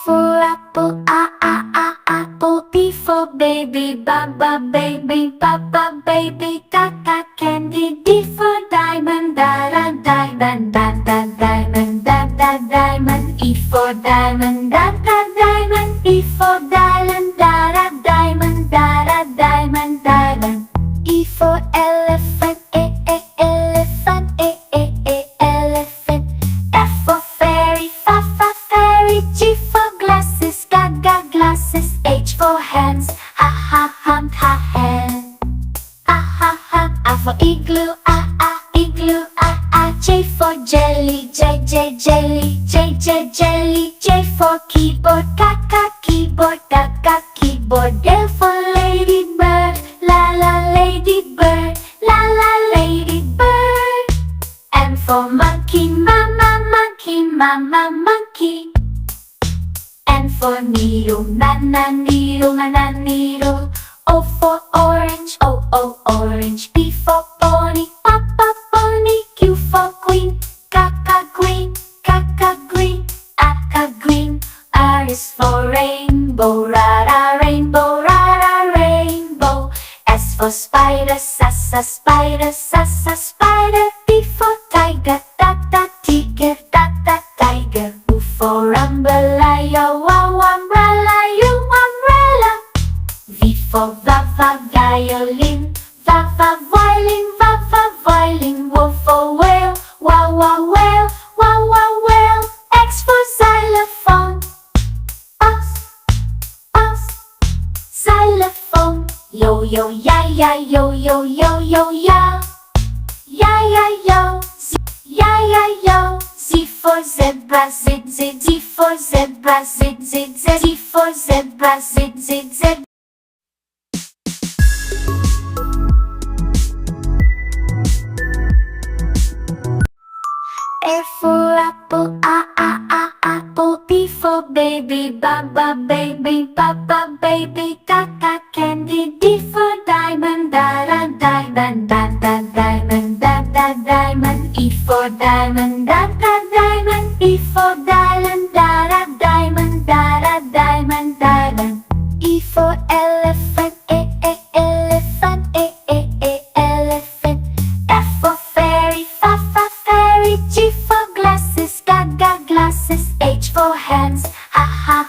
for apple, apple. B for baby, baba, baby, kaka, candy. D for diamond, diamond, diamond, diamond. E for diamond, diamond. E for diamond, diamond, diamond. E for elephant, elephant, elephant. F for fairy, fairy. G for glasses, glasses. H for hands, hand. I for igloo, igloo. J for jelly, jelly. J for keyboard, keyboard. L for ladybird, ladybird. M for monkey, monkey. N for needle, needle. O for orange, orange. P for pony, pony. Q for queen, green. Green. R is for rainbow, rainbow. S for spider, spider. T for tiger, tiger. U for umbrella, umbrella. V for violin, violin. W for whale, whale. X for xylophone, xylophone. Yo, ya, yo. Z for zebra, Z for zebra, Z for zebra, Z. A for apple, apple. B for baby, baba, baby, kaka, candy. D for diamond, diamond. E for diamond, diamond. E for diamond, diamond. E for elephant, elephant. F for fairy, fairy. G for glasses, glasses. H for hands, hand.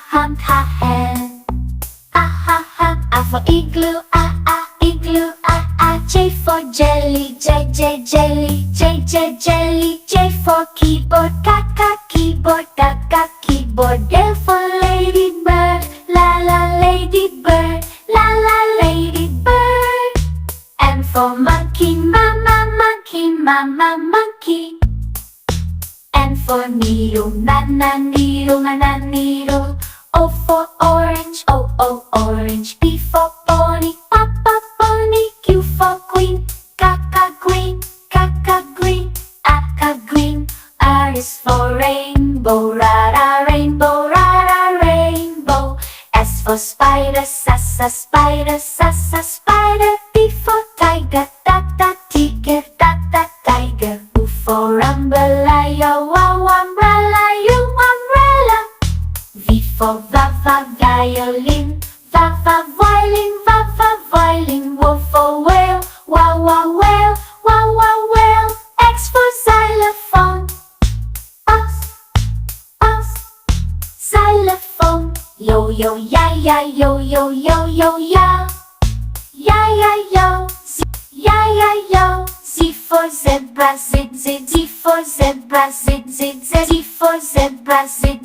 I for igloo, igloo. J for jelly, jelly. J for keyboard, keyboard. L for ladybird, ladybird. M for monkey, monkey. N for needle, needle. O for orange, orange. P for pony, pony. Q for queen, green. R is for rainbow, rainbow. S for spider, spider. T for tiger, tiger. U for umbrella, umbrella. V for violin, violin. W for whale, whale. X for xylophone, xylophone. Yo, ya, yo. Z for zebra, Z for zebra, Z for zebra, Z.